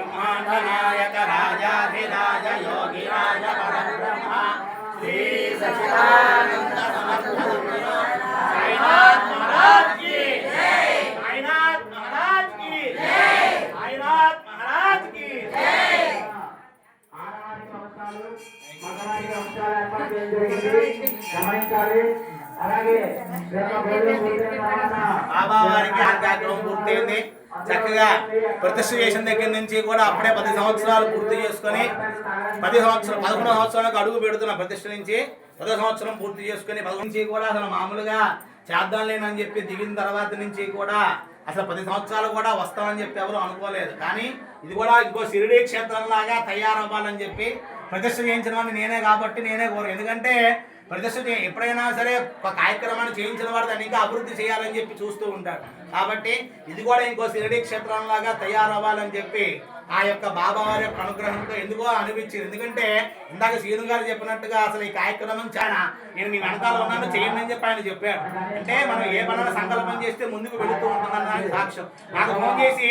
ब्रह्मांडनायक राजाधिराज योगिराज परब्रह्म श्री सच्चिदानंद समर्थ साईनाथ महाराज की जय, साईनाथ महाराज की जय, साईनाथ महाराज की जय। బాబా వారికి ఆధ్యాత్మికం పూర్తయింది. చక్కగా ప్రతిష్ఠ చేసిన దగ్గర నుంచి కూడా అప్పుడే 10 సంవత్సరాలు పూర్తి చేసుకొని 11వ సంవత్సరాలకు అడుగు పెడుతున్న ప్రతిష్ఠ నుంచి 10వ సంవత్సరం పూర్తి చేసుకొని 11 నుంచి కూడా అసలు మామూలుగా చేద్దాం లేనని చెప్పి దిగిన తర్వాత నుంచి కూడా అసలు 10 సంవత్సరాలు కూడా వస్తామని చెప్పి ఎవరు అనుకోలేదు. కానీ ఇది కూడా ఇంకో షిరిడీ క్షేత్రంలాగా తయారవ్వాలని చెప్పి ప్రతిష్ఠ చేయించిన వాడిని నేనే కాబట్టి నేనే కోరు. ఎందుకంటే ప్రతిష్ఠ ఎప్పుడైనా సరే ఒక కార్యక్రమాన్ని చేయించిన వాడు దాన్ని ఇంకా అభివృద్ధి చేయాలని చెప్పి చూస్తూ ఉంటాడు. కాబట్టి ఇది కూడా ఇంకో షిరిడీ క్షేత్రంలాగా తయారవ్వాలని చెప్పి ఆ యొక్క బాబా వారి యొక్క అనుగ్రహంతో ఎందుకో అనిపించింది. ఎందుకంటే ఇందాక శ్రీను గారు చెప్పినట్టుగా అసలు ఈ కార్యక్రమం చాలా నేను మీ వెనకాల ఉన్నాను చేయండి అని చెప్పి ఆయన చెప్పాడు. అంటే మనం ఏ పనుల సంకల్పం చేస్తే ముందుకు వెళుతూ ఉంటుందన్నది సాక్ష్యం. నాకు ఫోన్ చేసి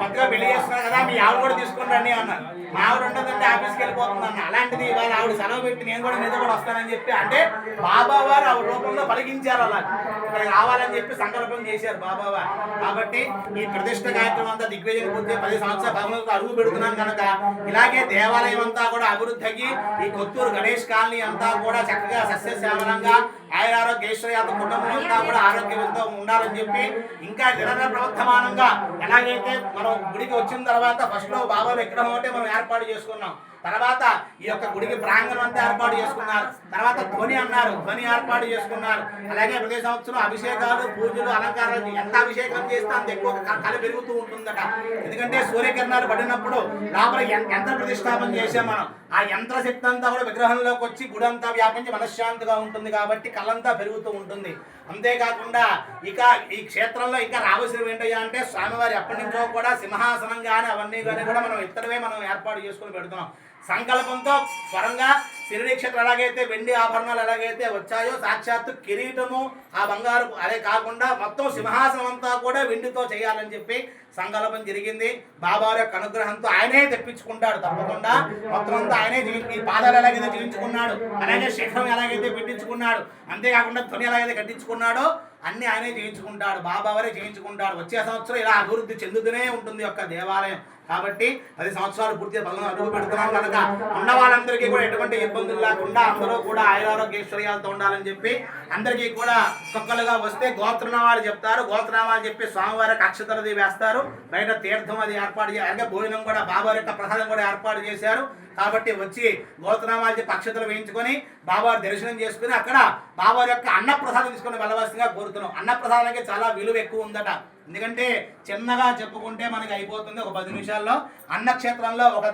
కొత్తగా పెళ్లి చేస్తున్నారు కదా మీ ఆవిడ కూడా తీసుకుంటండి అన్నారు. మా ఆవిడ ఉండదంటే ఆఫీస్కి వెళ్ళిపోతుందన్న. అలాంటిది ఇవాళ ఆవిడ సెలవు పెట్టి నేను కూడా మీతో కూడా వస్తానని చెప్పి అంటే బాబా వారు ఆవిడ రూపంలో పలికించారు. అలా ఇక్కడ రావాలని చెప్పి సంకల్పం చేశారు బాబా వారు. కాబట్టి ఈ ప్రతిష్ఠ కార్యక్రమం అంతా దిగ్విజయం పూర్తి 10 సంవత్సరాల అడుగు పెడుతున్నాం కనుక ఇలాగే దేవాలయం అంతా కూడా అభివృద్ధికి ఈ కొత్తూరు గణేష్ కాలనీ అంతా కూడా చక్కగా సస్యశ్యామలంగా ఆయురారోగ్య ఐశ్వర్యాలతో కుటుంబం అంతా కూడా ఆరోగ్యంతో ఉండాలని చెప్పి ఇంకా నిరంతర ప్రవర్తమానంగా ఎలాగైతే మనం గుడికి వచ్చిన తర్వాత ఫస్ట్ లో బాబా విగ్రహం ఒకటే మనం ఏర్పాటు చేసుకున్నాం. తర్వాత ఈ యొక్క గుడికి ప్రాంగణం అంతా ఏర్పాటు చేసుకున్నారు. తర్వాత ధ్వని అన్నారు, ధ్వని ఏర్పాటు చేసుకున్నారు. అలాగే ప్రతి సంవత్సరం అభిషేకాలు పూజలు అలంకారాలు ఎంత అభిషేకం చేస్తే అంత ఎక్కువ కళ పెరుగుతూ ఉంటుందట. ఎందుకంటే సూర్యకిరణాలు పడినప్పుడు లోపల యంత్ర ప్రతిష్టాపన చేసాం మనం. ఆ యంత్ర శక్తి అంతా కూడా విగ్రహంలోకి వచ్చి గుడి అంతా వ్యాపించి మనశ్శాంతిగా ఉంటుంది కాబట్టి కళ్ళంతా పెరుగుతూ ఉంటుంది. అంతేకాకుండా ఇక ఈ క్షేత్రంలో ఇంకా రావాల్సినవి ఏంటయ్యా అంటే స్వామివారి ఎప్పటి నుంచో కూడా సింహాసనం కానీ అవన్నీ కానీ కూడా మనం ఇతరమే మనం ఏర్పాటు చేసుకుని పెడుతున్నాం. సంకల్పంతో స్వరంగా షిరిడీ క్షేత్రం ఎలాగైతే వెండి ఆభరణాలు ఎలాగైతే వచ్చాయో సాక్షాత్తు కిరీటము ఆ బంగారు అదే కాకుండా మొత్తం సింహాసనం అంతా కూడా వెండితో చేయాలని చెప్పి సంకల్పం జరిగింది. బాబా యొక్క అనుగ్రహంతో ఆయనే తెప్పించుకుంటాడు. తప్పకుండా మొత్తం అంతా ఆయనే ఈ పాదాలు ఎలాగైతే జీవించుకున్నాడు, అలాగే శిఖరం ఎలాగైతే పెట్టించుకున్నాడు, అంతేకాకుండా ధ్వని ఎలాగైతే కట్టించుకున్నాడో అన్ని ఆయనే చేయించుకుంటాడు. బాబావారే చేయించుకుంటాడు. వచ్చే సంవత్సరం ఇలా అభివృద్ధి చెందుతూనే ఉంటుంది యొక్క దేవాలయం. కాబట్టి 10 సంవత్సరాలు పూర్తిగా బలంగా అడుగు పెడుతున్నాం కనుక ఉన్న వాళ్ళందరికీ కూడా ఎటువంటి ఇబ్బందులు లేకుండా అందరూ కూడా ఆయురారోగ్య ఐశ్వర్యాలతో ఉండాలని చెప్పి అందరికీ కూడా ఒక్కొక్కరుగా వస్తే గోత్రనామాలు చెప్తారు. గోత్రనామాలు చెప్పి స్వామివారికి అక్షతలది వేస్తారు. బయట తీర్థం అది ఏర్పాటు చేయాలి. అలాగే భోజనం కూడా బాబా యొక్క ప్రసాదం కూడా ఏర్పాటు చేశారు. కాబట్టి వచ్చి గోత్రనామాలు చెప్పి అక్షతలు వేయించుకొని బాబావారి దర్శనం చేసుకుని అక్కడ బాబావారి యొక్క అన్నప్రసాదం తీసుకుని వెళ్ళవలసిందిగా కోరుతున్నాం. అన్నప్రసాదానికి చాలా విలువ ఎక్కువ ఉందట. ఎందుకంటే చిన్నగా చెప్పుకుంటే మనకి అయిపోతుంది ఒక 10 నిమిషాల్లో. అన్నక్షేత్రంలో ఒక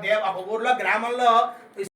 ఊర్లో గ్రామంలో